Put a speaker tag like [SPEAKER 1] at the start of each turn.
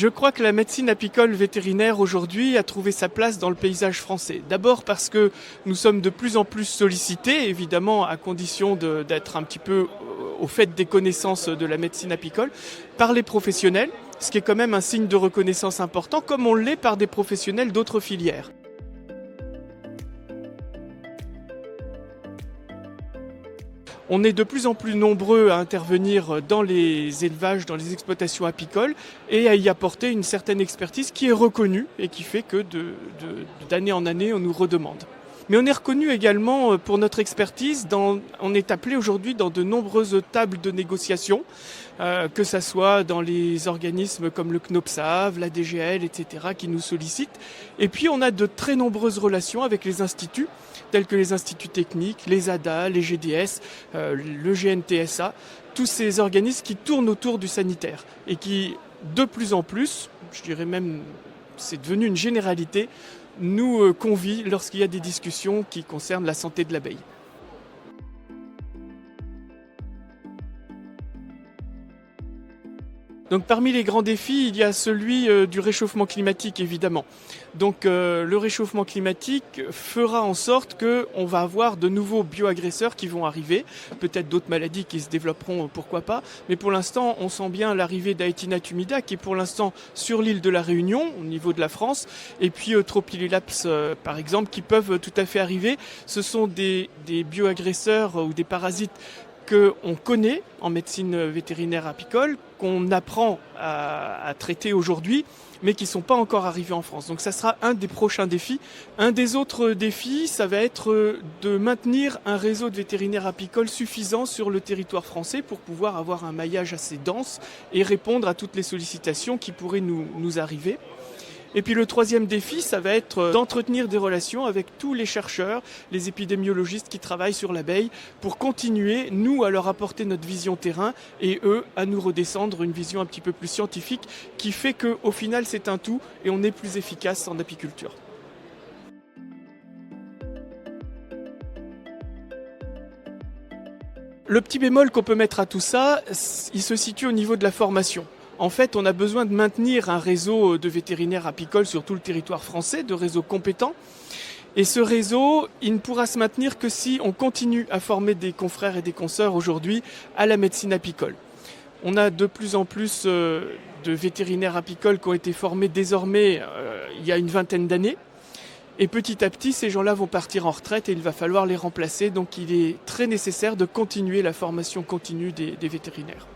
[SPEAKER 1] Je crois que la médecine apicole vétérinaire aujourd'hui a trouvé sa place dans le paysage français. D'abord parce que nous sommes de plus en plus sollicités, évidemment à condition d'être un petit peu au fait des connaissances de la médecine apicole, par les professionnels, ce qui est quand même un signe de reconnaissance important, comme on l'est par des professionnels d'autres filières. On est de plus en plus nombreux à intervenir dans les élevages, dans les exploitations apicoles et à y apporter une certaine expertise qui est reconnue et qui fait que d'année en année, on nous redemande. Mais on est reconnu également pour notre expertise. On est appelé aujourd'hui dans de nombreuses tables de négociation, que ça soit dans les organismes comme le CNOPSAV, la DGL, etc., qui nous sollicitent. Et puis on a de très nombreuses relations avec les instituts, tels que les instituts techniques, les ADA, les GDS, le GNTSA, tous ces organismes qui tournent autour du sanitaire et qui, de plus en plus, je dirais même, c'est devenu une généralité, nous convient lorsqu'il y a des discussions qui concernent la santé de l'abeille. Donc parmi les grands défis, il y a celui du réchauffement climatique, évidemment. Donc le réchauffement climatique fera en sorte qu'on va avoir de nouveaux bioagresseurs qui vont arriver, peut-être d'autres maladies qui se développeront, pourquoi pas. Mais pour l'instant, on sent bien l'arrivée d'Aetina tumida, qui est pour l'instant sur l'île de la Réunion, au niveau de la France, et puis Tropiculaps, par exemple, qui peuvent tout à fait arriver. Ce sont des bioagresseurs ou des parasites qu'on connaît en médecine vétérinaire apicole, qu'on apprend à traiter aujourd'hui, mais qui ne sont pas encore arrivés en France. Donc ça sera un des prochains défis. Un des autres défis, ça va être de maintenir un réseau de vétérinaires apicoles suffisant sur le territoire français pour pouvoir avoir un maillage assez dense et répondre à toutes les sollicitations qui pourraient nous arriver. Et puis le troisième défi, ça va être d'entretenir des relations avec tous les chercheurs, les épidémiologistes qui travaillent sur l'abeille pour continuer, nous, à leur apporter notre vision terrain et eux, à nous redescendre une vision un petit peu plus scientifique qui fait qu'au final, c'est un tout et on est plus efficace en apiculture. Le petit bémol qu'on peut mettre à tout ça, il se situe au niveau de la formation. En fait, on a besoin de maintenir un réseau de vétérinaires apicoles sur tout le territoire français, de réseaux compétents. Et ce réseau, il ne pourra se maintenir que si on continue à former des confrères et des consoeurs aujourd'hui à la médecine apicole. On a de plus en plus de vétérinaires apicoles qui ont été formés désormais il y a une vingtaine d'années. Et petit à petit, ces gens-là vont partir en retraite et il va falloir les remplacer. Donc il est très nécessaire de continuer la formation continue des vétérinaires.